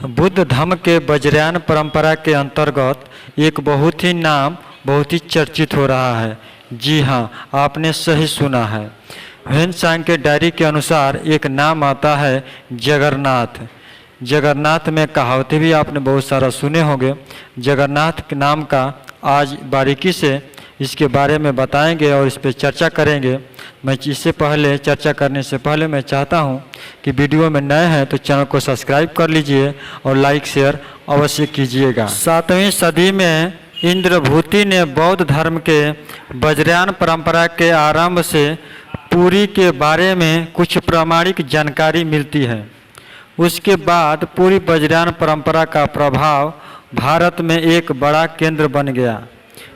बुद्ध धर्म के वज्रयान परंपरा के अंतर्गत एक बहुत ही चर्चित हो रहा है। जी हाँ, आपने सही सुना है। ह्वेन-त्सांग के डायरी के अनुसार एक नाम आता है जगन्नाथ। जगन्नाथ में कहावतें भी आपने बहुत सारा सुने होंगे। जगन्नाथ के नाम का आज बारीकी से इसके बारे में बताएंगे और इस पर चर्चा करेंगे। मैं इससे पहले चर्चा करने से पहले मैं चाहता हूं कि वीडियो में नए हैं तो चैनल को सब्सक्राइब कर लीजिए और लाइक शेयर अवश्य कीजिएगा। 7वीं सदी में इंद्रभूति ने बौद्ध धर्म के वज्रयान परंपरा के आरंभ से पुरी के बारे में कुछ प्रामाणिक जानकारी मिलती है। उसके बाद पूरी वज्रयान परंपरा का प्रभाव भारत में एक बड़ा केंद्र बन गया।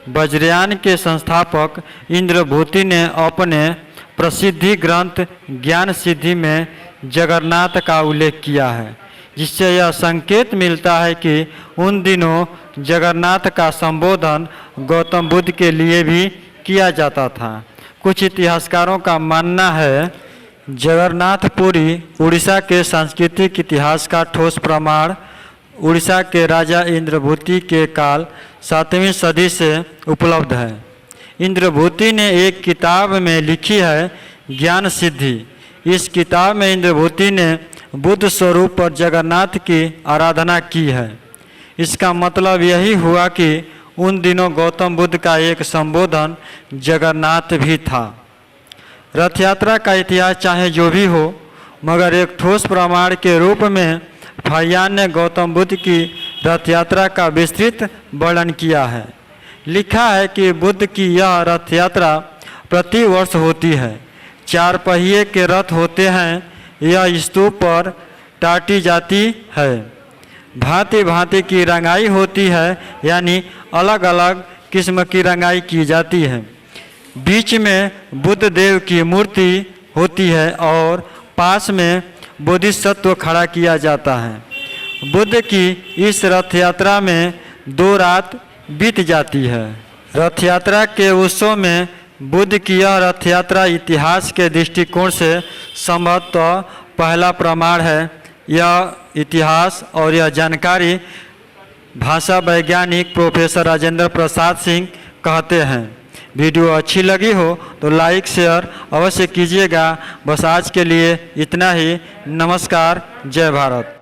वज्रयान के संस्थापक इंद्रभूति ने अपने प्रसिद्धि ग्रंथ ज्ञान सिद्धि में जगन्नाथ का उल्लेख किया है, जिससे यह संकेत मिलता है कि उन दिनों जगन्नाथ का संबोधन गौतम बुद्ध के लिए भी किया जाता था। कुछ इतिहासकारों का मानना है जगन्नाथपुरी उड़ीसा के सांस्कृतिक इतिहास का ठोस प्रमाण उड़ीसा के राजा इंद्रभूति के काल 7वीं सदी से उपलब्ध है। इंद्रभूति ने एक किताब में लिखी है ज्ञान सिद्धि। इस किताब में इंद्रभूति ने बुद्ध स्वरूप पर जगन्नाथ की आराधना की है। इसका मतलब यही हुआ कि उन दिनों गौतम बुद्ध का एक संबोधन जगन्नाथ भी था। रथ यात्रा का इतिहास चाहे जो भी हो, मगर एक ठोस प्रमाण के रूप में फाहियान ने गौतम बुद्ध की रथ यात्रा का विस्तृत वर्णन किया है। लिखा है कि बुद्ध की यह रथ यात्रा प्रति वर्ष होती है। 4 पहिए के रथ होते हैं। यह स्तूप पर टाटी जाती है। भांति भांति की रंगाई होती है, यानी अलग अलग किस्म की रंगाई की जाती है। बीच में बुद्ध देव की मूर्ति होती है और पास में बोधिसत्व खड़ा किया जाता है। बुद्ध की इस रथ यात्रा में 2 रात बीत जाती है। रथ यात्रा के उत्सव में बुद्ध की यह रथ यात्रा इतिहास के दृष्टिकोण से संभवतः पहला प्रमाण है। यह इतिहास और यह जानकारी भाषा वैज्ञानिक प्रोफेसर राजेंद्र प्रसाद सिंह कहते हैं। वीडियो अच्छी लगी हो तो लाइक शेयर अवश्य कीजिएगा। बस आज के लिए इतना ही। नमस्कार। जय भारत।